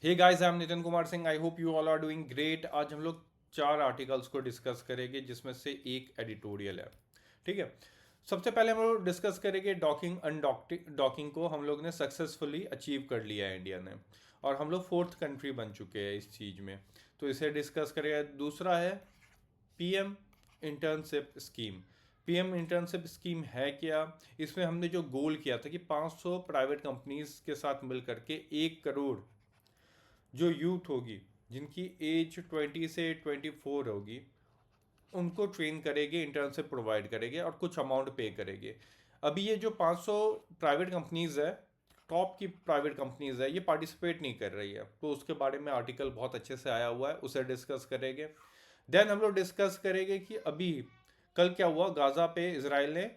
Hey guys, I am Nitin Kumar Singh. I hope you all are doing great. आज हम लोग चार आर्टिकल्स को डिस्कस करेंगे जिसमें से एक एडिटोरियल है। ठीक है। सबसे पहले हम लोग डिस्कस करेंगे डॉकिंग अनडॉकिंग। डॉकिंग को हम लोग ने सक्सेसफुली अचीव कर लिया है इंडिया ने, और हम लोग फोर्थ कंट्री बन चुके हैं इस चीज़ में। तो इसे डिस्कस करेंगे। दूसरा है PM internship scheme. PM internship scheme है क्या? इसमें हमने जो गोल किया था कि 500 प्राइवेट कंपनीज के साथ मिल करके 1 करोड़ जो यूथ होगी, जिनकी एज 20 से 24 होगी, उनको ट्रेन करेंगे, इंटर्नशिप प्रोवाइड करेंगे और कुछ अमाउंट पे करेंगे। अभी ये जो 500 प्राइवेट कंपनीज है, टॉप की प्राइवेट कंपनीज है, ये पार्टिसिपेट नहीं कर रही है, तो उसके बारे में आर्टिकल बहुत अच्छे से आया हुआ है, उसे डिस्कस करेंगे। देन हम लोग डिस्कस करेंगे कि अभी कल क्या हुआ। गाज़ा पे इसराइल ने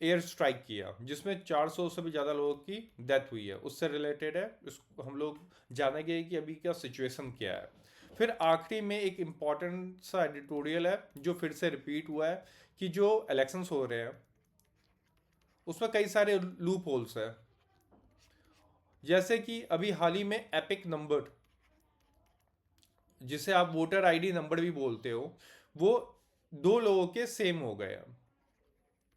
एयर स्ट्राइक किया जिसमें 400 से भी ज़्यादा लोगों की डेथ हुई है, उससे रिलेटेड है। इसको हम लोग जानेंगे कि अभी क्या सिचुएशन क्या है। फिर आखिरी में एक इम्पॉर्टेंट सा एडिटोरियल है जो फिर से रिपीट हुआ है कि जो इलेक्शंस हो रहे हैं उसमें कई सारे लूप होल्स हैं। जैसे कि अभी हाल ही में एपिक नंबर, जिसे आप वोटर आईडी नंबर भी बोलते हो, वो दो लोगों के सेम हो गए हैं।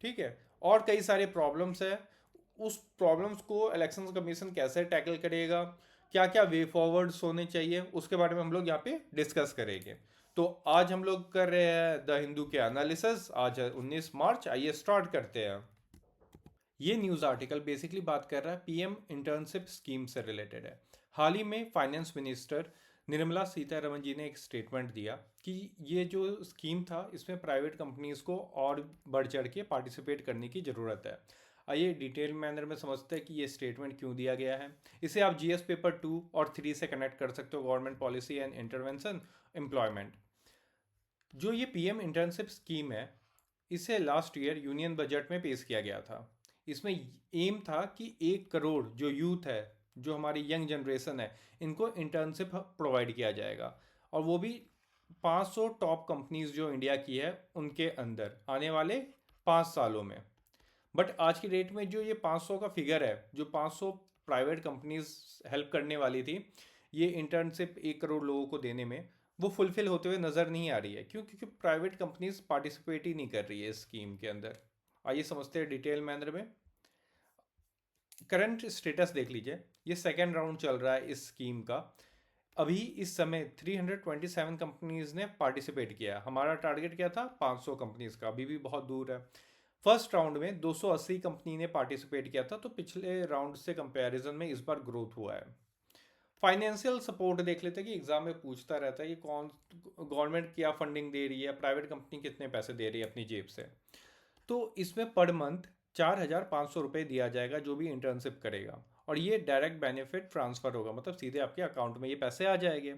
ठीक है। और कई सारे प्रॉब्लम्स है। उस प्रॉब्लम्स को इलेक्शन कमीशन कैसे टैकल करेगा, क्या क्या वे फॉरवर्ड्स होने चाहिए, उसके बारे में हम लोग यहाँ पे डिस्कस करेंगे। तो आज हम लोग कर रहे हैं द हिंदू के एनालिसिस। आज है 19 मार्च। आइए स्टार्ट करते हैं। ये न्यूज़ आर्टिकल बेसिकली बात कर रहा है पीएम इंटर्नशिप स्कीम से रिलेटेड है। हाल ही में फाइनेंस मिनिस्टर निर्मला सीतारमण जी ने एक स्टेटमेंट दिया कि ये जो स्कीम था इसमें प्राइवेट कंपनीज को और बढ़ चढ़ के पार्टिसिपेट करने की ज़रूरत है। आइए डिटेल मैनर में समझते हैं कि ये स्टेटमेंट क्यों दिया गया है। इसे आप जीएस पेपर 2 और 3 से कनेक्ट कर सकते हो, government policy and intervention employment. जो ये पीएम इंटर्नशिप स्कीम है, इसे लास्ट ईयर यूनियन बजट में पेश किया गया था। इसमें एम था कि 1 करोड़ जो यूथ है, जो हमारी यंग जनरेशन है, इनको इंटर्नशिप प्रोवाइड किया जाएगा। और वो भी 500 टॉप कंपनीज जो इंडिया की है उनके अंदर आने वाले 5 सालों में। बट आज की डेट में जो ये 500 का फिगर है, जो 500 प्राइवेट कंपनीज हेल्प करने वाली थी ये इंटर्नशिप 1 करोड़ लोगों को देने में, वो फुलफिल होते हुए नज़र नहीं आ रही है। क्यों? क्योंकि प्राइवेट कंपनीज पार्टिसिपेट ही नहीं कर रही है इस स्कीम के अंदर। आइए समझते हैं डिटेल मैनर में। करंट स्टेटस देख लीजिए। ये सेकेंड राउंड चल रहा है इस स्कीम का। अभी इस समय 327 कंपनीज ने पार्टिसिपेट किया। हमारा टारगेट क्या था? 500 कंपनीज का। अभी भी बहुत दूर है। फर्स्ट राउंड में 280 कंपनी ने पार्टिसिपेट किया था, तो पिछले राउंड से कंपैरिजन में इस बार ग्रोथ हुआ है। फाइनेंशियल सपोर्ट देख लेते हैं कि एग्जाम में पूछता रहता है कि कौन गवर्नमेंट क्या फंडिंग दे रही है, प्राइवेट कंपनी कितने पैसे दे रही है अपनी जेब से। तो इसमें पर मंथ 4,500 रुपये दिया जाएगा जो भी इंटर्नशिप करेगा, और ये डायरेक्ट बेनिफिट ट्रांसफर होगा, मतलब सीधे आपके अकाउंट में ये पैसे आ जाएंगे।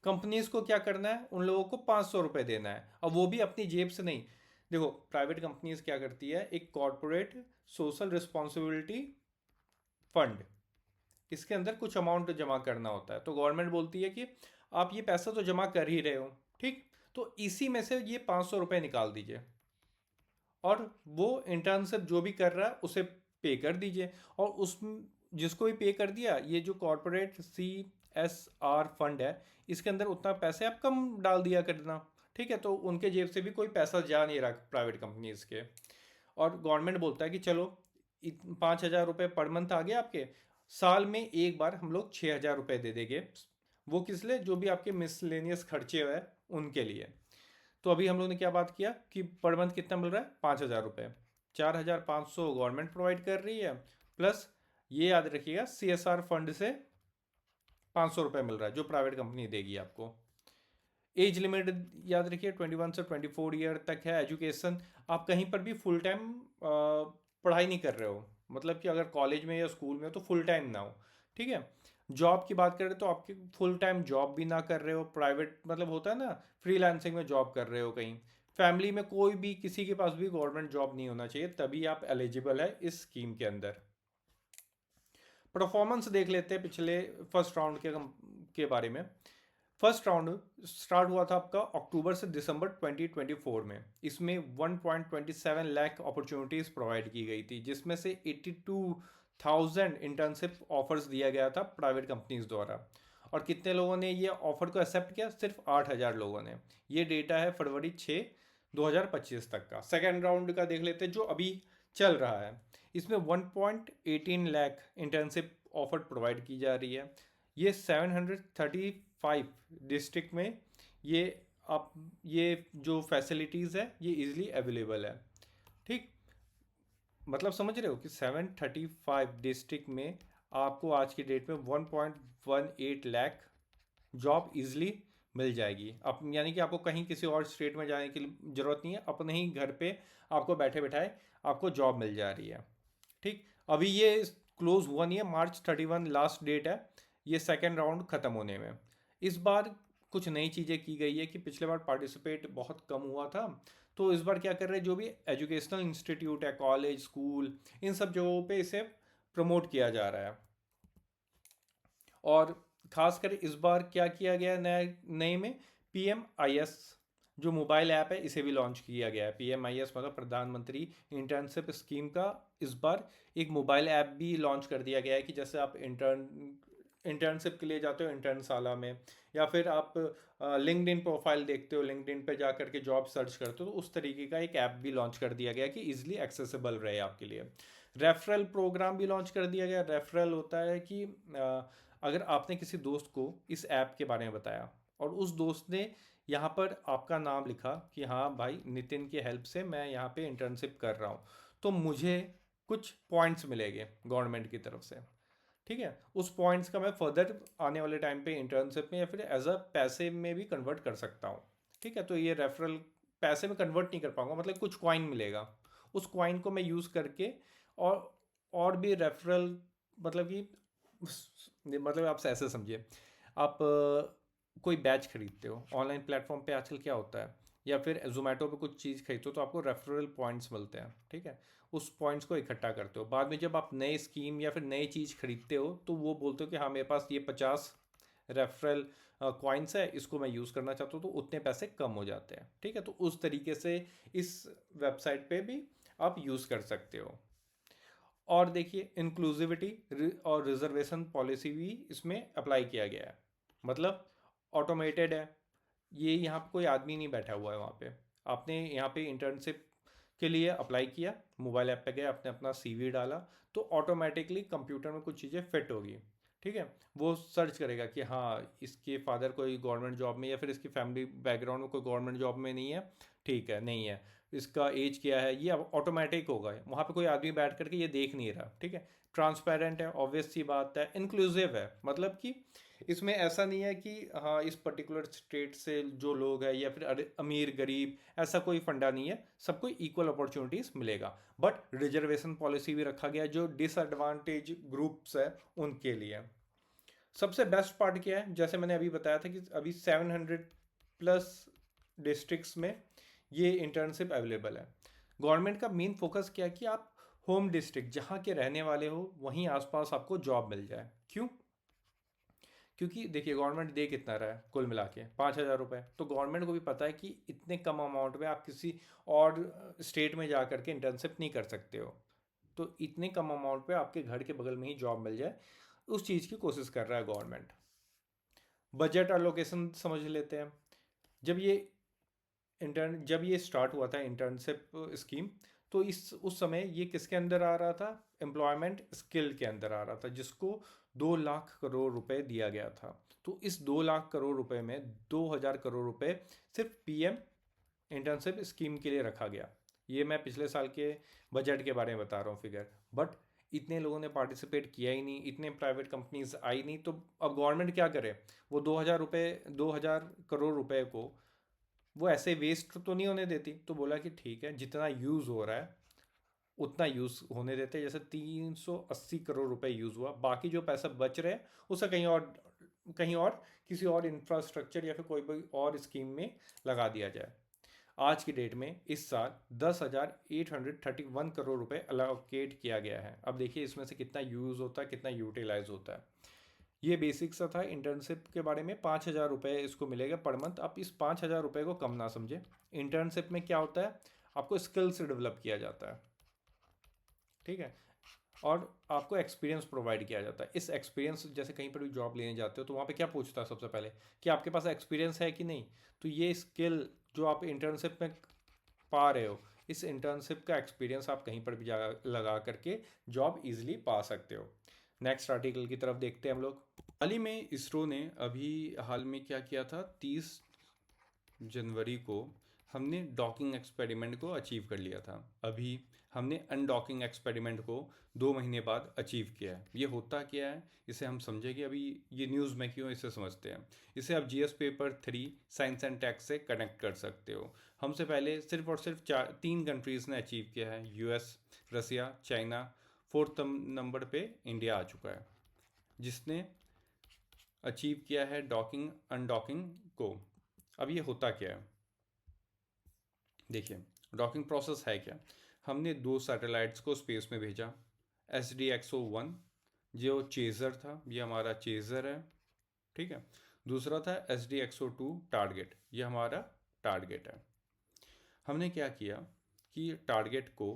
कंपनीज को क्या करना है? उन लोगों को 500 रुपये देना है, और वो भी अपनी जेब से नहीं। देखो, प्राइवेट कंपनीज क्या करती है, एक कॉरपोरेट सोशल रिस्पॉन्सिबिलिटी फंड, इसके अंदर कुछ अमाउंट जमा करना होता है। तो गवर्नमेंट बोलती है कि आप ये पैसा तो जमा कर ही रहे हो, ठीक, तो इसी में से ये 500 रुपये निकाल दीजिए, और वो इंटर्नशिप जो भी कर रहा है उसे पे कर दीजिए। और उस जिसको भी पे कर दिया, ये जो कॉरपोरेट CSR फंड है, इसके अंदर उतना पैसे आप कम डाल दिया करना। ठीक है, तो उनके जेब से भी कोई पैसा जा नहीं रहा प्राइवेट कंपनीज के। और गवर्नमेंट बोलता है कि चलो 5,000 रुपये पर मंथ आ गए आपके, साल में एक बार हम लोग 6,000 रुपये दे देंगे। वो किस लिए? जो भी आपके मिसलेनियस खर्चे हैं उनके लिए। तो अभी हम लोग ने क्या बात किया कि पर मंथ कितना मिल रहा है? 5,000 रुपये। 4,500 गवर्नमेंट प्रोवाइड कर रही है, प्लस ये याद रखिएगा CSR फंड से 500 रुपये मिल रहा है जो प्राइवेट कंपनी देगी आपको। एज लिमिट याद रखिए 21 से 24 ईयर तक है। एजुकेशन, आप कहीं पर भी फुल टाइम पढ़ाई नहीं कर रहे हो, मतलब कि अगर कॉलेज में या स्कूल में हो तो फुल टाइम ना हो। ठीक है। जॉब की बात करें तो आपके फुल टाइम जॉब भी ना कर रहे हो, प्राइवेट मतलब होता है ना, फ्रीलांसिंग में जॉब कर रहे हो कहीं। फैमिली में कोई भी किसी के पास भी गवर्नमेंट जॉब नहीं होना चाहिए, तभी आप एलिजिबल है इस स्कीम के अंदर। परफॉर्मेंस देख लेते हैं पिछले फर्स्ट राउंड के बारे में। फर्स्ट राउंड स्टार्ट हुआ था आपका अक्टूबर से दिसंबर 2024 में। इसमें 1.27 लाख अपॉर्चुनिटीज़ प्रोवाइड की गई थी, जिसमें से 82,000 इंटर्नशिप ऑफर्स दिया गया था प्राइवेट कंपनीज द्वारा। और कितने लोगों ने ये ऑफर को एक्सेप्ट किया? सिर्फ 8,000 लोगों ने। ये डेटा है फरवरी 6 2025 तक का। सेकेंड राउंड का देख लेते हैं जो अभी चल रहा है। इसमें 1.18 लाख इंटर्नशिप ऑफर प्रोवाइड की जा रही है। ये 735 डिस्ट्रिक्ट में ये आप ये जो फैसिलिटीज़ है ये इजीली अवेलेबल है। ठीक, मतलब समझ रहे हो कि 735 डिस्ट्रिक्ट में आपको आज की डेट में 1.18 लाख जॉब इजली मिल जाएगी। अब यानी कि आपको कहीं किसी और स्टेट में जाने की ज़रूरत नहीं है, अपने ही घर पे आपको बैठे बैठाए आपको जॉब मिल जा रही है। ठीक, अभी ये क्लोज हुआ नहीं है, मार्च 31 लास्ट डेट है ये सेकेंड राउंड ख़त्म होने में। इस बार कुछ नई चीज़ें की गई है कि पिछले बार पार्टिसिपेट बहुत कम हुआ था, तो इस बार क्या कर रहे हैं, जो भी एजुकेशनल इंस्टीट्यूट है, कॉलेज, स्कूल, इन सब जगहों पे इसे प्रमोट किया जा रहा है। और खासकर इस बार क्या किया गया है नए में, PMIS जो मोबाइल ऐप है इसे भी लॉन्च किया गया है। PMIS मतलब प्रधानमंत्री इंटर्नशिप स्कीम का इस बार एक मोबाइल ऐप भी लॉन्च कर दिया गया है कि जैसे आप इंटर्नशिप के लिए जाते हो इंटर्नशाला में, या फिर आप लिंक्डइन प्रोफाइल देखते हो, लिंक्डइन पे जा करके जॉब सर्च करते हो, तो उस तरीके का एक ऐप भी लॉन्च कर दिया गया कि इजिली एक्सेसिबल रहे आपके लिए। रेफरल प्रोग्राम भी लॉन्च कर दिया गया। रेफरल होता है कि अगर आपने किसी दोस्त को इस ऐप के बारे में बताया और उस दोस्त ने यहाँ पर आपका नाम लिखा कि हाँ भाई नितिन की हेल्प से मैं यहाँ पे इंटर्नशिप कर रहा हूँ, तो मुझे कुछ पॉइंट्स मिलेंगे गवर्नमेंट की तरफ से। ठीक है, उस पॉइंट्स का मैं फर्दर आने वाले टाइम पे इंटर्नशिप में या फिर एज अ पैसे में भी कन्वर्ट कर सकता हूँ। ठीक है, तो ये रेफरल पैसे में कन्वर्ट नहीं कर पाऊंगा, मतलब कुछ कॉइन मिलेगा, उस कॉइन को मैं यूज़ करके और भी रेफरल, मतलब कि मतलब आप ऐसे समझिए, आप कोई बैच खरीदते हो ऑनलाइन प्लेटफॉर्म पे, आजकल क्या होता है, या फिर जोमेटो पे कुछ चीज़ खरीदते हो तो आपको रेफरल पॉइंट्स मिलते हैं। ठीक है, उस पॉइंट्स को इकट्ठा करते हो, बाद में जब आप नए स्कीम या फिर नई चीज़ खरीदते हो तो वो बोलते हो कि हाँ मेरे पास ये 50 रेफरल कॉइन्स है, इसको मैं यूज़ करना चाहता हूँ, तो उतने पैसे कम हो जाते हैं। ठीक है, तो उस तरीके से इस वेबसाइट पे भी आप यूज़ कर सकते हो। और देखिए इंक्लूसिविटी और रिजर्वेशन पॉलिसी भी इसमें अप्लाई किया गया है, मतलब ऑटोमेटेड है। ये यहाँ पे कोई आदमी नहीं बैठा हुआ है वहाँ पे, आपने यहाँ पे इंटर्नशिप के लिए अप्लाई किया, मोबाइल ऐप पे गए, आपने अपना CV डाला, तो ऑटोमेटिकली कंप्यूटर में कुछ चीज़ें फिट होगी। ठीक है, वो सर्च करेगा कि हाँ इसके फादर कोई गवर्नमेंट जॉब में, या फिर इसकी फैमिली बैकग्राउंड में कोई गवर्नमेंट जॉब में नहीं है, ठीक है नहीं है, इसका एज क्या है, ये अब ऑटोमेटिक होगा, वहाँ पे कोई आदमी बैठ करके ये देख नहीं रहा। ठीक है, ट्रांसपेरेंट है, ऑब्वियस सी बात है, इंक्लूसिव है, मतलब कि इसमें ऐसा नहीं है कि हाँ इस पर्टिकुलर स्टेट से जो लोग हैं या फिर अमीर गरीब, ऐसा कोई फंडा नहीं है, सबको इक्वल अपॉर्चुनिटीज़ मिलेगा। बट रिजर्वेशन पॉलिसी भी रखा गया है जो डिसएडवांटेज ग्रुप्स है उनके लिए। सबसे बेस्ट पार्ट क्या है, जैसे मैंने अभी बताया था कि अभी 700+ डिस्ट्रिक्ट्स में ये इंटर्नशिप अवेलेबल है। गवर्नमेंट का मेन फोकस क्या है कि आप होम डिस्ट्रिक्ट जहाँ के रहने वाले हो वहीं आसपास आपको जॉब मिल जाए। क्यों? क्योंकि देखिए गवर्नमेंट दे कितना रहा है कुल मिला के 5,000 रुपये, तो गवर्नमेंट को भी पता है कि इतने कम अमाउंट में आप किसी और स्टेट में जा करके इंटर्नशिप नहीं कर सकते हो, तो इतने कम अमाउंट पे आपके घर के बगल में ही जॉब मिल जाए, उस चीज़ की कोशिश कर रहा है गवर्नमेंट। बजट एलोकेशन समझ लेते हैं। जब ये जब ये स्टार्ट हुआ था इंटर्नशिप स्कीम, तो इस उस समय ये किसके अंदर आ रहा था, एम्प्लॉयमेंट स्किल के अंदर आ रहा था, जिसको 2 लाख करोड़ रुपए दिया गया था। तो इस 2 लाख करोड़ रुपए में 2,000 करोड़ रुपए सिर्फ PM इंटर्नशिप स्कीम के लिए रखा गया। ये मैं पिछले साल के बजट के बारे में बता रहा हूँ फिगर। बट इतने लोगों ने पार्टिसिपेट किया ही नहीं, इतने प्राइवेट कंपनीज आई नहीं, तो अब गवर्नमेंट क्या करे, वो 2,000 करोड़ रुपए को वो ऐसे वेस्ट तो नहीं होने देती, तो बोला कि ठीक है जितना यूज़ हो रहा है उतना यूज़ होने देते, जैसे 380 करोड़ रुपए यूज़ हुआ, बाकी जो पैसा बच रहे उसे कहीं और किसी और इंफ्रास्ट्रक्चर या फिर कोई भी और स्कीम में लगा दिया जाए। आज की डेट में इस साल 10,831 करोड़ रुपए अलोकेट किया गया है। अब देखिए इसमें से कितना यूज़ होता है, कितना यूटिलाइज होता है। ये बेसिक सा था इंटर्नशिप के बारे में। 5,000 रुपये इसको मिलेगा पर मंथ। आप इस 5,000 रुपये को कम ना समझे। इंटर्नशिप में क्या होता है, आपको स्किल्स डेवलप किया जाता है। ठीक है, और आपको एक्सपीरियंस प्रोवाइड किया जाता है। इस एक्सपीरियंस, जैसे कहीं पर भी जॉब लेने जाते हो तो वहाँ पे क्या पूछता है सबसे पहले, कि आपके पास एक्सपीरियंस है कि नहीं। तो ये स्किल जो आप इंटर्नशिप में पा रहे हो, इस इंटर्नशिप का एक्सपीरियंस आप कहीं पर भी जा लगा करके जॉब इजीली पा सकते हो। नेक्स्ट आर्टिकल की तरफ देखते हैं हम लोग। हाल ही में इसरो ने अभी हाल में क्या किया था, 30 जनवरी को हमने डॉकिंग एक्सपेरिमेंट को अचीव कर लिया था। अभी हमने अनडॉकिंग एक्सपेरिमेंट को 2 महीने बाद अचीव किया है। ये होता क्या है, इसे हम समझेंगे अभी। ये न्यूज़ में क्यों, इसे समझते हैं। इसे आप GS paper 3 science and tech से कनेक्ट कर सकते हो। हमसे पहले सिर्फ और सिर्फ 3 कंट्रीज़ ने अचीव किया है, यूएस, रसिया, चाइना। फोर्थ नंबर पे इंडिया आ चुका है जिसने अचीव किया है डॉकिंग अनडॉकिंग को। अब ये होता क्या है, देखिए। डॉकिंग प्रोसेस है क्या। हमने 2 सैटेलाइट्स को स्पेस में भेजा। SDXO-1 जो चेज़र था, ये हमारा चेज़र है, ठीक है। दूसरा था SDXO-2 टारगेट, ये हमारा टारगेट है। हमने क्या किया कि टारगेट को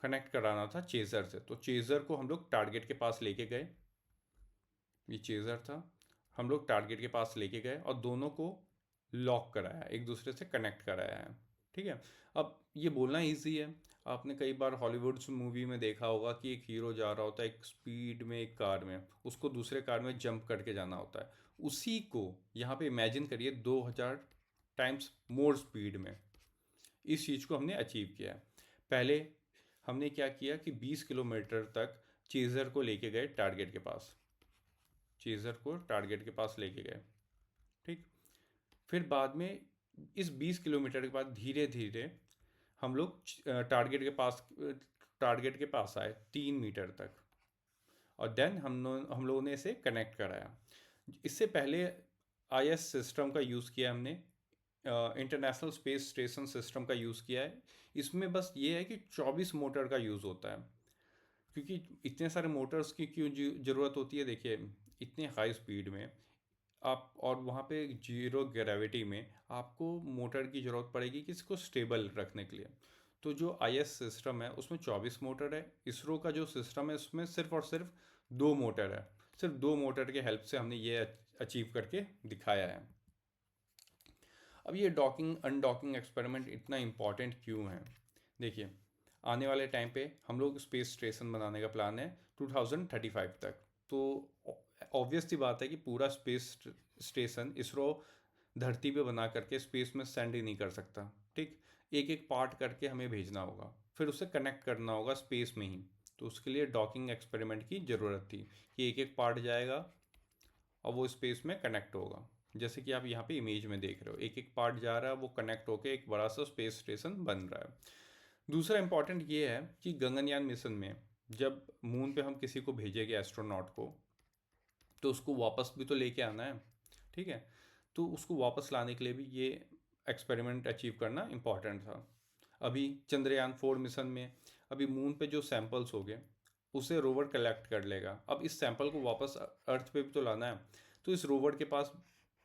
कनेक्ट कराना था चेज़र से, तो चेज़र को हम लोग टारगेट के पास लेके गए। ये चेज़र था, हम लोग टारगेट के पास लेके गए और दोनों को लॉक कराया, एक दूसरे से कनेक्ट कराया है, ठीक है। अब ये बोलना इजी है। आपने कई बार हॉलीवुड मूवी में देखा होगा कि एक हीरो जा रहा होता है एक स्पीड में एक कार में, उसको दूसरे कार में जंप करके जाना होता है। उसी को यहाँ पे इमेजिन करिए 2000 टाइम्स मोर स्पीड में। इस चीज़ को हमने अचीव किया है। पहले हमने क्या किया कि 20 किलोमीटर तक चेज़र को लेके गए टारगेट के पास। चेज़र को टारगेट के पास लेके गए, ठीक। फिर बाद में इस 20 किलोमीटर के बाद धीरे धीरे हम लोग टारगेट के पास आए 3 मीटर तक, और देन हम लोगों ने इसे कनेक्ट कराया। इससे पहले IS सिस्टम का यूज़ किया हमने, इंटरनेशनल स्पेस स्टेशन सिस्टम का यूज़ किया है। इसमें बस ये है कि 24 मोटर का यूज़ होता है। क्योंकि इतने सारे मोटर्स की क्यों ज़रूरत होती है, देखिए। इतने हाई स्पीड में आप, और वहाँ पे जीरो ग्रेविटी में आपको मोटर की ज़रूरत पड़ेगी कि इसको स्टेबल रखने के लिए। तो जो IS सिस्टम है उसमें 24 मोटर है। इसरो का जो सिस्टम है उसमें सिर्फ और सिर्फ 2 मोटर है। सिर्फ 2 मोटर के हेल्प से हमने ये अचीव करके दिखाया है। अब ये डॉकिंग अनडॉकिंग एक्सपेरिमेंट इतना इम्पॉर्टेंट क्यों है, देखिए। आने वाले टाइम पे हम लोग स्पेस स्टेशन बनाने का प्लान है 2035 तक। तो ऑब्वियस सी बात है कि पूरा स्पेस स्टेशन इसरो धरती पे बना करके स्पेस में सेंड ही नहीं कर सकता, ठीक। एक एक पार्ट करके हमें भेजना होगा, फिर उसे कनेक्ट करना होगा स्पेस में ही। तो उसके लिए डॉकिंग एक्सपेरिमेंट की ज़रूरत थी कि एक एक पार्ट जाएगा और वो स्पेस में कनेक्ट होगा। जैसे कि आप यहाँ पे इमेज में देख रहे हो, एक एक पार्ट जा रहा है, वो कनेक्ट होकर एक बड़ा सा स्पेस स्टेशन बन रहा है। दूसरा इंपॉर्टेंट ये है कि गगनयान मिशन में जब मून पे हम किसी को भेजेंगे एस्ट्रोनॉट को, तो उसको वापस भी तो लेके आना है, ठीक है। तो उसको वापस लाने के लिए भी ये एक्सपेरिमेंट अचीव करना इम्पॉर्टेंट था। अभी चंद्रयान 4 मिशन में अभी मून पे जो सैंपल्स हो गए उसे रोवर कलेक्ट कर लेगा। अब इस सैंपल को वापस अर्थ पे भी तो लाना है। तो इस रोवर के पास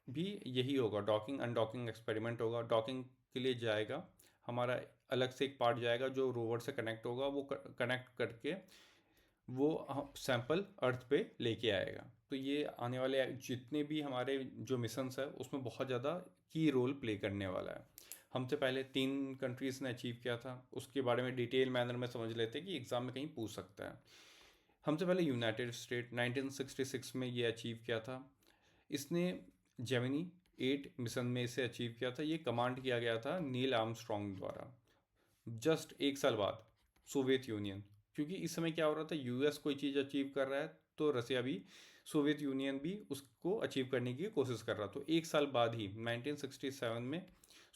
भी यही होगा, डॉकिंग अनडॉकिंग एक्सपेरिमेंट होगा। डॉकिंग के लिए जाएगा हमारा, अलग से एक पार्ट जाएगा जो रोवर से कनेक्ट होगा, वो कनेक्ट करके वो सैंपल अर्थ पे लेके आएगा। तो ये आने वाले जितने भी हमारे जो मिशंस है उसमें बहुत ज़्यादा की रोल प्ले करने वाला है। हमसे पहले 3 कंट्रीज़ ने अचीव किया था, उसके बारे में डिटेल मैनर में समझ लेते हैं कि एग्ज़ाम में कहीं पूछ सकता है। हमसे पहले यूनाइटेड स्टेट 1966 में ये अचीव किया था। इसने जेमिनी 8 मिशन में इसे अचीव किया था। ये कमांड किया गया था नील आर्मस्ट्रॉन्ग द्वारा। जस्ट एक साल बाद सोवियत यूनियन, क्योंकि इस समय क्या हो रहा था, यूएस कोई चीज़ अचीव कर रहा है तो रसिया भी, सोवियत यूनियन भी उसको अचीव करने की कोशिश कर रहा। तो एक साल बाद ही 1967 में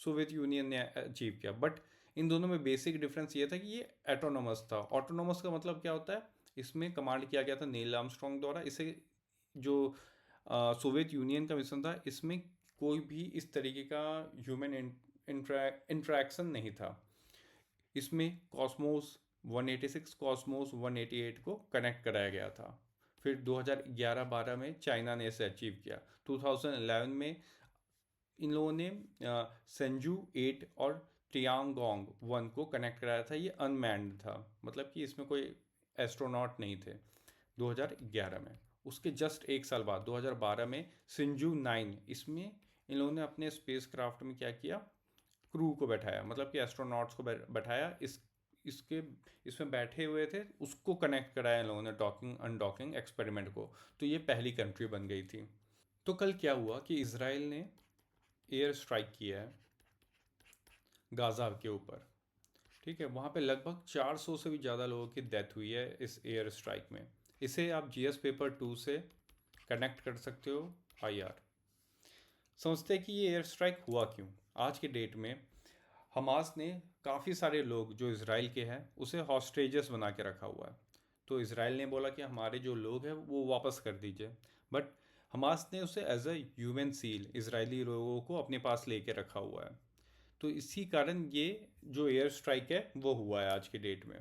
सोवियत यूनियन ने अचीव किया। बट इन दोनों में बेसिक डिफरेंस ये था कि ये एटोनोमस था। ऑटोनोमस का मतलब क्या होता है, इसमें कमांड किया गया था नील आर्मस्ट्रॉन्ग द्वारा। इसे जो सोवियत यूनियन का मिशन था, इसमें कोई भी इस तरीके का ह्यूमन इंट्रैक्शन नहीं था। इसमें कॉस्मोस 186 कॉस्मोस 188 को कनेक्ट कराया गया था। फिर 2011-12 में चाइना ने इसे अचीव किया। 2011 में इन लोगों ने सेंजू 8 और टियांगोंग 1 को कनेक्ट कराया था। ये अनमैन्ड था, मतलब कि इसमें कोई एस्ट्रोनॉट नहीं थे 2011 में। उसके जस्ट एक साल बाद 2012 में सिंजू 9, इसमें इन लोगों ने अपने स्पेस क्राफ्ट में क्या किया, क्रू को बैठाया, मतलब कि एस्ट्रोनॉट्स को बैठाया, इसके इसमें बैठे हुए थे, उसको कनेक्ट कराया इन लोगों ने डॉकिंग अनडॉकिंग एक्सपेरिमेंट को। तो ये पहली कंट्री बन गई थी। तो कल क्या हुआ कि इसराइल ने एयर स्ट्राइक किया है गाज़ा के ऊपर। ठीक है, वहाँ पे लगभग 400 से भी ज़्यादा लोगों की डेथ हुई है इस एयर स्ट्राइक में। इसे आप जीएस पेपर 2 से कनेक्ट कर सकते हो। आईआर समझते हैं कि ये एयर स्ट्राइक हुआ क्यों। आज के डेट में हमास ने काफ़ी सारे लोग जो इसराइल के हैं उसे हॉस्टेजेस बना के रखा हुआ है। तो इसराइल ने बोला कि हमारे जो लोग हैं वो वापस कर दीजिए, बट हमास ने उसे as a human shield Israeli लोगों को अपने पास लेके रखा हुआ है। तो इसी कारण ये जो एयर स्ट्राइक है वो हुआ है आज के डेट में।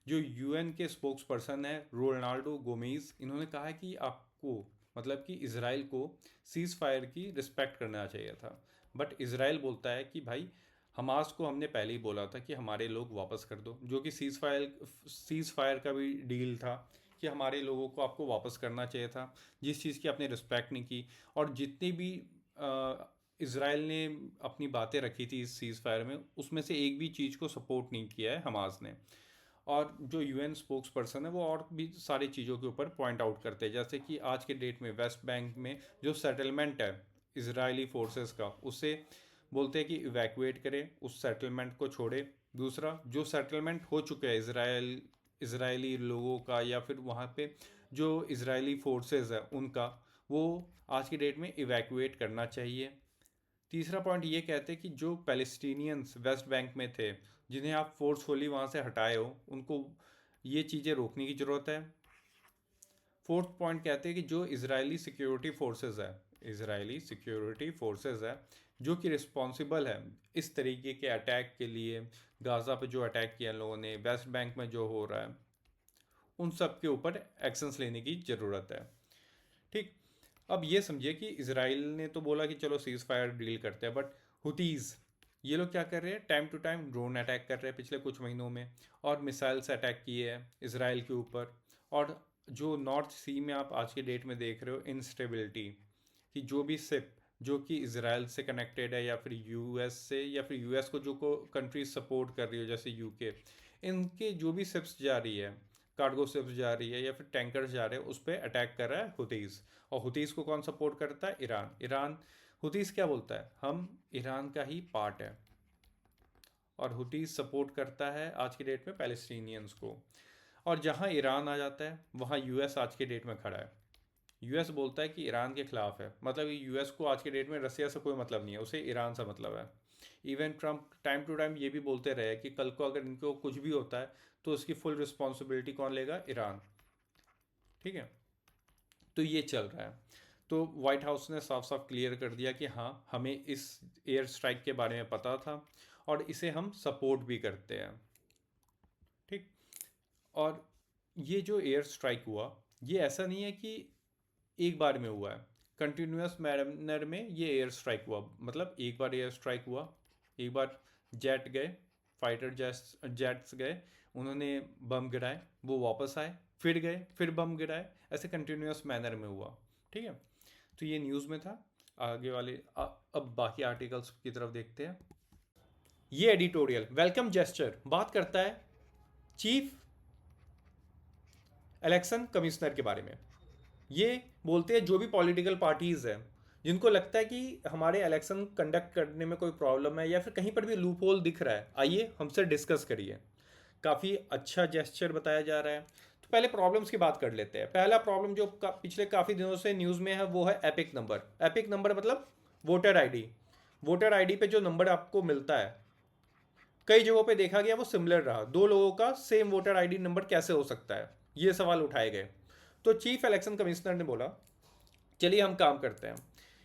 जो यूएन के स्पोक्स पर्सन है रोनाल्डो गोमेज, इन्होंने कहा है कि आपको, मतलब कि इसराइल को सीज़ फायर की रिस्पेक्ट करना चाहिए था। बट इसराइल बोलता है कि भाई हमास को हमने पहले ही बोला था कि हमारे लोग वापस कर दो, जो कि सीज़ फायर का भी डील था कि हमारे लोगों को आपको वापस करना चाहिए था, जिस चीज़ की आपने रिस्पेक्ट नहीं की। और जितनी भी इसराइल ने अपनी बातें रखी थी इस सीज़ फायर में, उसमें से एक भी चीज़ को सपोर्ट नहीं किया है हमास ने। और जो यूएन स्पोक्स पर्सन है वो और भी सारी चीज़ों के ऊपर पॉइंट आउट करते हैं, जैसे कि आज के डेट में वेस्ट बैंक में जो सेटलमेंट है इसराइली फोर्सेस का, उसे बोलते हैं कि इवैक्यूएट करें, उस सेटलमेंट को छोड़े। दूसरा, जो सेटलमेंट हो चुका है इसराइली लोगों का या फिर वहाँ पे जो इसराइली फोर्सेस है उनका, वो आज की डेट में इवैक्यूएट करना चाहिए। तीसरा पॉइंट ये कहते हैं कि जो पैलेस्टीनियंस वेस्ट बैंक में थे, जिन्हें आप फोर्सफुली वहाँ से हटाए हो, उनको ये चीज़ें रोकने की ज़रूरत है। फोर्थ पॉइंट कहते हैं कि जो इजरायली सिक्योरिटी फोर्सेस है जो कि रिस्पॉन्सिबल है इस तरीके के अटैक के लिए, गाज़ा पे जो अटैक किया लोगों ने, वेस्ट बैंक में जो हो रहा है, उन सब के ऊपर एक्शंस लेने की ज़रूरत है। ठीक, अब ये समझिए कि इसराइल ने तो बोला कि चलो सीज़ फायर डील करते हैं, बट हुतीज़ ये लोग क्या कर रहे हैं, time to time drone attack कर रहे हैं पिछले कुछ महीनों में, और मिसाइल से अटैक किए हैं इसराइल के ऊपर। और जो नॉर्थ सी में आप आज के डेट में देख रहे हो इंस्टेबिलिटी, कि जो भी शिप जो कि इसराइल से कनेक्टेड है या फिर यूएस से, या फिर यूएस को जो कंट्री सपोर्ट कर रही हो जैसे यूके, इनके जो भी शिप्स जा रही है, कार्गो शिप्स जा रही है या फिर टैंकर्स जा रहे हैं, उस पर अटैक कर रहा है हुतीज़। और हुतीज़ को कौन सपोर्ट करता है? ईरान। हुतीज़ क्या बोलता है, हम ईरान का ही पार्ट है। और हुतीज़ सपोर्ट करता है आज की डेट में पैलेस्टीनियंस को। और जहाँ ईरान आ जाता है वहाँ यूएस आज के डेट में खड़ा है। यूएस बोलता है कि ईरान के खिलाफ है, मतलब यूएस को आज के डेट में रसिया से कोई मतलब नहीं है, उसे ईरान से मतलब है। Even Trump time to time ये भी बोलते रहे कि कल को अगर इनको कुछ भी होता है तो उसकी फुल रिस्पॉन्सिबिलिटी कौन लेगा? ईरान। ठीक है, तो ये चल रहा है। तो वाइट हाउस ने साफ साफ क्लियर कर दिया कि हाँ, हमें इस एयर स्ट्राइक के बारे में पता था और इसे हम सपोर्ट भी करते हैं। ठीक, और ये जो एयर स्ट्राइक हुआ, ये ऐसा नहीं है कि एक बार में हुआ है, कंटिन्यूस मैनर में ये एयर स्ट्राइक हुआ। मतलब एक बार एयर स्ट्राइक हुआ, एक बार जेट गए, फाइटर जेट्स गए, उन्होंने बम गिराए, वो वापस आए, फिर गए, फिर बम गिराए, ऐसे कंटिन्यूस मैनर में हुआ। ठीक है, तो ये न्यूज़ में था। आगे वाले अब बाकी आर्टिकल्स की तरफ देखते हैं। ये एडिटोरियल वेलकम जेस्चर बात करता है चीफ इलेक्शन कमिश्नर के बारे में। ये बोलते हैं जो भी पॉलिटिकल पार्टीज़ हैं जिनको लगता है कि हमारे इलेक्शन कंडक्ट करने में कोई प्रॉब्लम है या फिर कहीं पर भी लूप होल दिख रहा है, आइए हमसे डिस्कस करिए। काफ़ी अच्छा जेस्चर बताया जा रहा है। तो पहले प्रॉब्लम्स की बात कर लेते हैं। पहला प्रॉब्लम जो पिछले काफ़ी दिनों से न्यूज़ में है वो है एपिक नंबर। एपिक नंबर मतलब वोटर आईडी। वोटर आईडी पे जो नंबर आपको मिलता है, कई जगहों पे देखा गया वो सिमिलर रहा। दो लोगों का सेम वोटर आईडी नंबर कैसे हो सकता है, ये सवाल उठाए गए। तो चीफ इलेक्शन कमिश्नर ने बोला चलिए हम काम करते हैं,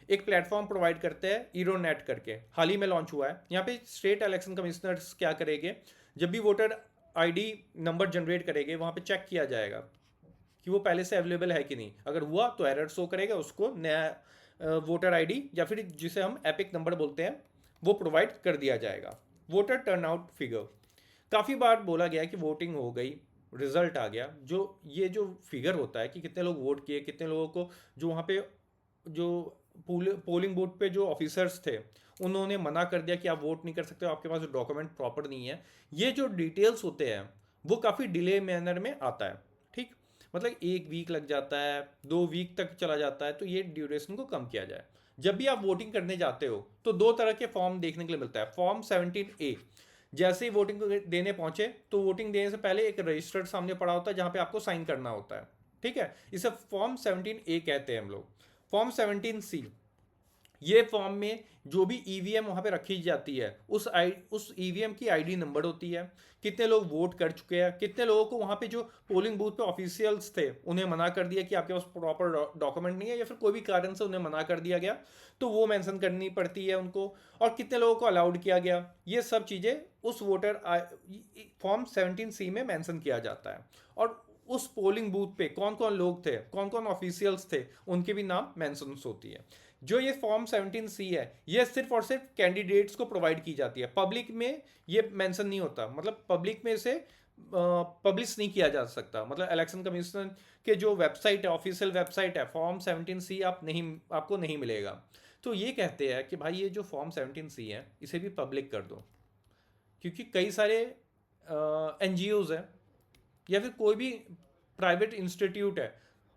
एक प्लेटफॉर्म प्रोवाइड करते हैं ईरोनेट करके, हाल ही में लॉन्च हुआ है। यहाँ पे स्टेट इलेक्शन कमिश्नर्स क्या करेंगे, जब भी वोटर आईडी नंबर जनरेट करेंगे वहाँ पे चेक किया जाएगा कि वो पहले से अवेलेबल है कि नहीं। अगर हुआ तो एरर शो करेगा, उसको नया वोटर आईडी या फिर जिसे हम एपिक नंबर बोलते हैं वो प्रोवाइड कर दिया जाएगा। वोटर टर्नआउट फिगर, काफ़ी बार बोला गया कि वोटिंग हो गई, रिजल्ट आ गया, जो ये जो फिगर होता है कि कितने लोग वोट किए, कितने लोगों को, जो वहाँ पे जो पोलिंग बूथ पे जो ऑफिसर्स थे उन्होंने मना कर दिया कि आप वोट नहीं कर सकते हो, आपके पास डॉक्यूमेंट प्रॉपर नहीं है, ये जो डिटेल्स होते हैं वो काफ़ी डिले मैनर में आता है। ठीक, मतलब 1 वीक लग जाता है, 2 वीक तक चला जाता है, तो ये ड्यूरेशन को कम किया जाए। जब भी आप वोटिंग करने जाते हो तो 2 तरह के फॉर्म देखने के लिए मिलता है। फॉर्म 17A, जैसे ही वोटिंग देने पहुंचे तो वोटिंग देने से पहले एक रजिस्टर्ड सामने पड़ा होता है जहां पे आपको साइन करना होता है। ठीक है, इसे फॉर्म 17A कहते हैं हम लोग। फॉर्म 17C, ये फॉर्म में जो भी ईवीएम वहां पे रखी जाती है उस ईवीएम की आईडी नंबर होती है, कितने लोग वोट कर चुके हैं, कितने लोगों को वहां पे जो पोलिंग बूथ पे ऑफिशियल्स थे उन्हें मना कर दिया कि आपके पास प्रॉपर डॉक्यूमेंट नहीं है, या फिर कोई भी कारण से उन्हें मना कर दिया गया तो वो मेंशन करनी पड़ती है उनको, और कितने लोगों को अलाउड किया गया, ये सब चीज़ें उस वोटर फॉर्म 17C में मेंशन किया जाता है। और उस पोलिंग बूथ पे कौन कौन लोग थे, कौन कौन ऑफिशियल्स थे, उनके भी नाम मेंशन होती है। जो ये फॉर्म 17C है ये सिर्फ और सिर्फ कैंडिडेट्स को प्रोवाइड की जाती है, पब्लिक में ये मेंशन नहीं होता, मतलब पब्लिक में इसे पब्लिश नहीं किया जा सकता। मतलब इलेक्शन कमीशन के जो वेबसाइट है, ऑफिशियल वेबसाइट है, फॉर्म 17C आपको नहीं मिलेगा। तो ये कहते हैं कि भाई ये जो फॉर्म 17C है इसे भी पब्लिक कर दो, क्योंकि कई सारे NGOs हैं या फिर कोई भी प्राइवेट इंस्टीट्यूट है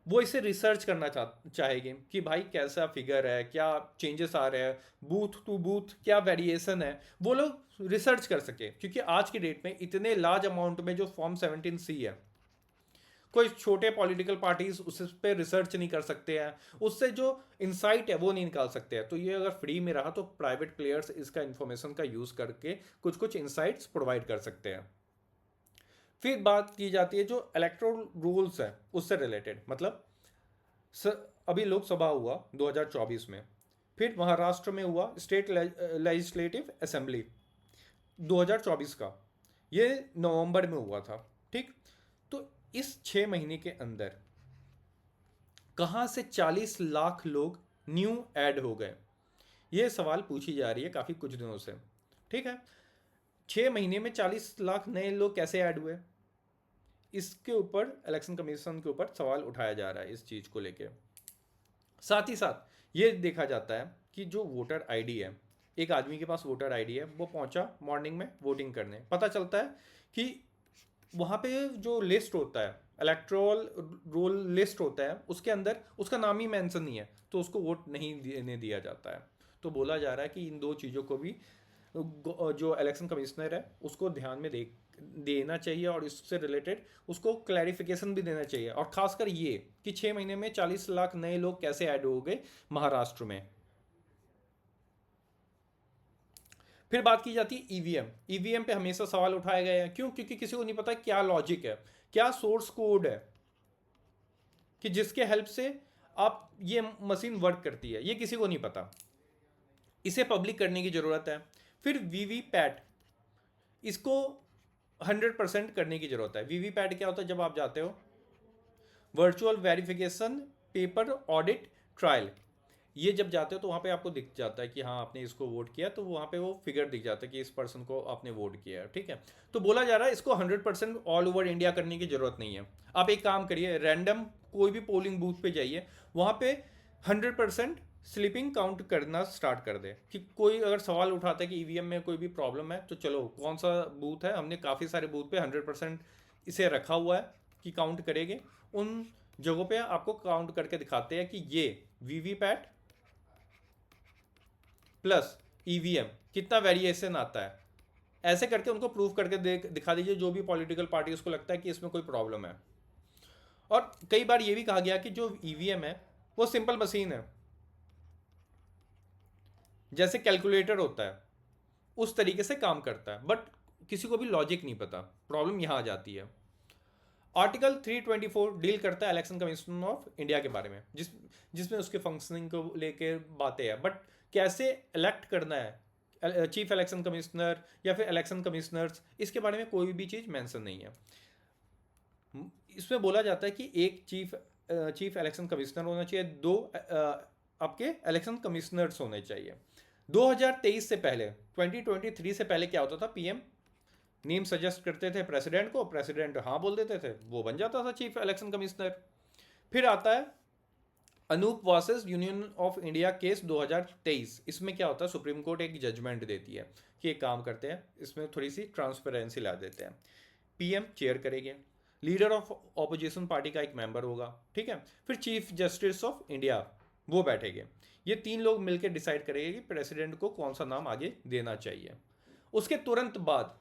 वो इसे रिसर्च करना चाहेगी कि भाई कैसा फिगर है, क्या चेंजेस आ रहे हैं, बूथ टू बूथ क्या वेरिएशन है, वो लोग रिसर्च कर सके। क्योंकि आज की डेट में इतने लार्ज अमाउंट में जो फॉर्म 17C है, कोई छोटे पॉलिटिकल पार्टीज उस पर रिसर्च नहीं कर सकते हैं, उससे जो इंसाइट है वो नहीं निकाल सकते हैं। तो ये अगर फ्री में रहा तो प्राइवेट प्लेयर्स इसका इंफॉर्मेशन का यूज़ करके कुछ कुछ इंसाइट्स प्रोवाइड कर सकते हैं। फिर बात की जाती है जो इलेक्टोरल रूल्स है उससे रिलेटेड, मतलब अभी लोकसभा हुआ 2024 में, फिर महाराष्ट्र में हुआ स्टेट लेजिस्लेटिव असेंबली 2024 का, ये नवंबर में हुआ था। ठीक, तो इस 6 महीने के अंदर कहाँ से 40 लाख लोग न्यू ऐड हो गए, ये सवाल पूछी जा रही है काफ़ी कुछ दिनों से। ठीक है, 6 महीने में 40 लाख नए लोग कैसे ऐड हुए, इसके ऊपर इलेक्शन कमीशन के ऊपर सवाल उठाया जा रहा है इस चीज़ को लेके। साथ ही साथ ये देखा जाता है कि जो वोटर आईडी है, एक आदमी के पास वोटर आईडी है, वो पहुंचा मॉर्निंग में वोटिंग करने, पता चलता है कि वहाँ पे जो लिस्ट होता है, इलेक्ट्रोल रोल लिस्ट होता है, उसके अंदर उसका नाम ही मेंशन नहीं है, तो उसको वोट नहीं देने दिया जाता है। तो बोला जा रहा है कि इन दो चीज़ों को भी जो इलेक्शन कमिश्नर है उसको ध्यान में देना चाहिए, और इससे रिलेटेड उसको क्लैरिफिकेशन भी देना चाहिए। और खासकर ये कि 6 महीने में 40 लाख नए लोग कैसे ऐड हो गए महाराष्ट्र में। फिर बात की जाती है ईवीएम पे हमेशा सवाल उठाए गए हैं, क्यों? क्योंकि किसी को नहीं पता क्या लॉजिक है, क्या सोर्स कोड है कि जिसके हेल्प से आप ये मशीन वर्क करती है, ये किसी को नहीं पता, इसे पब्लिक करने की ज़रूरत है। फिर वीवीपैट, इसको 100% करने की ज़रूरत है। वीवीपैट क्या होता है? जब आप जाते हो virtual verification paper audit trial, ये जब जाते हो तो वहाँ पे आपको दिख जाता है कि हाँ आपने इसको वोट किया, तो वहाँ पे वो फिगर दिख जाता है कि इस पर्सन को आपने वोट किया है। ठीक है, तो बोला जा रहा है इसको 100% ऑल ओवर इंडिया करने की ज़रूरत नहीं है। आप एक काम करिए, रैंडम कोई भी पोलिंग बूथ पे जाइए, वहाँ पे 100% स्लिपिंग काउंट करना स्टार्ट कर दे। कि कोई अगर सवाल उठाता है कि ईवीएम में कोई भी प्रॉब्लम है, तो चलो कौन सा बूथ है, हमने काफ़ी सारे बूथ पे 100% इसे रखा हुआ है कि काउंट करेंगे, उन जगहों पे आपको काउंट करके दिखाते हैं कि ये वीवीपैट प्लस ईवीएम कितना वेरिएशन आता है। ऐसे करके उनको प्रूव करके दिखा दीजिए, जो भी पॉलिटिकल पार्टी उसको लगता है कि इसमें कोई प्रॉब्लम है। और कई बार ये भी कहा गया कि जो ईवीएम है वो सिंपल मशीन है, जैसे कैलकुलेटर होता है उस तरीके से काम करता है, बट किसी को भी लॉजिक नहीं पता। प्रॉब्लम यहाँ आ जाती है। आर्टिकल 324 डील करता है इलेक्शन कमीशन ऑफ इंडिया के बारे में, जिसमें उसके फंक्शनिंग को लेके बातें हैं, बट कैसे इलेक्ट करना है चीफ इलेक्शन कमिश्नर या फिर इलेक्शन कमिश्नर्स, इसके बारे में कोई भी चीज़ मेंशन नहीं है। इसमें बोला जाता है कि एक चीफ इलेक्शन कमिश्नर होना चाहिए, 2 आपके इलेक्शन कमिश्नर्स होने चाहिए। 2023 से पहले, 2023 से पहले क्या होता था, पीएम नेम सजेस्ट करते थे प्रेसिडेंट को, प्रेसिडेंट हाँ बोल देते थे, वो बन जाता था चीफ इलेक्शन कमिश्नर। फिर आता है Anoop versus union of India case 2023। इसमें क्या होता है, सुप्रीम कोर्ट एक जजमेंट देती है कि एक काम करते हैं, इसमें थोड़ी सी ट्रांसपेरेंसी ला देते हैं। पीएम चेयर करेंगे, लीडर ऑफ ऑपोजिशन पार्टी का एक मेंबर होगा, ठीक है, फिर चीफ जस्टिस ऑफ इंडिया वो बैठेंगे। ये तीन लोग मिलकर डिसाइड करेंगे कि प्रेसिडेंट को कौन सा नाम आगे देना चाहिए। उसके तुरंत बाद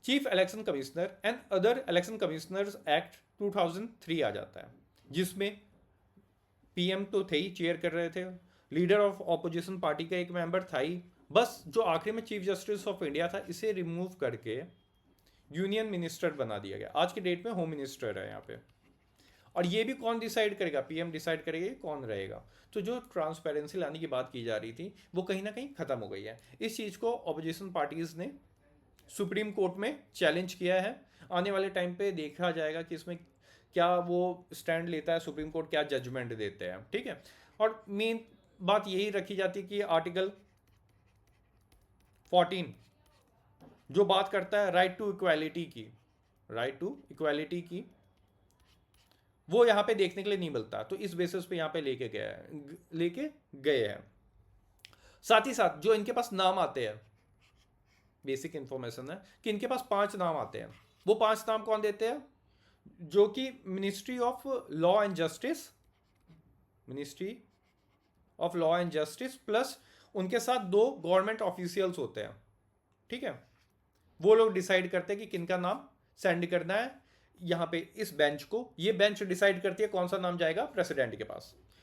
chief election commissioner and other election commissioners act 2003 आ जाता है, जिसमें पीएम तो थे ही, चेयर कर रहे थे, लीडर ऑफ ऑपोजिशन पार्टी का एक मेंबर था ही, बस जो आखिरी में चीफ जस्टिस ऑफ इंडिया था, इसे रिमूव करके यूनियन मिनिस्टर बना दिया गया। आज के डेट में होम मिनिस्टर है यहाँ पे। और ये भी कौन डिसाइड करेगा, पीएम डिसाइड करेगा कौन रहेगा। तो जो ट्रांसपेरेंसी लाने की बात की जा रही थी वो कहीं ना कहीं खत्म हो गई है। इस चीज़ को ऑपोजिशन पार्टीज ने सुप्रीम कोर्ट में चैलेंज किया है। आने वाले टाइम पे देखा जाएगा कि इसमें क्या वो स्टैंड लेता है, सुप्रीम कोर्ट क्या जजमेंट देते हैं, ठीक है। और मेन बात यही रखी जाती है कि आर्टिकल 14 जो बात करता है राइट टू इक्वालिटी की, राइट टू इक्वालिटी की, वो यहाँ पे देखने के लिए नहीं मिलता। तो इस बेसिस पे यहाँ पे लेके गए हैं। साथ ही साथ जो इनके पास नाम आते हैं, बेसिक इंफॉर्मेशन है कि इनके पास 5 नाम आते हैं। वो 5 नाम कौन देते हैं, जो कि ministry of law and justice, ministry of law and justice plus उनके साथ 2 गवर्नमेंट ऑफिशियल्स होते हैं, ठीक है। वो लोग डिसाइड करते हैं कि किनका नाम सेंड करना है यहाँ पे इस बेंच को। ये बेंच डिसाइड करती है कौन सा नाम जाएगा प्रेसिडेंट के पास।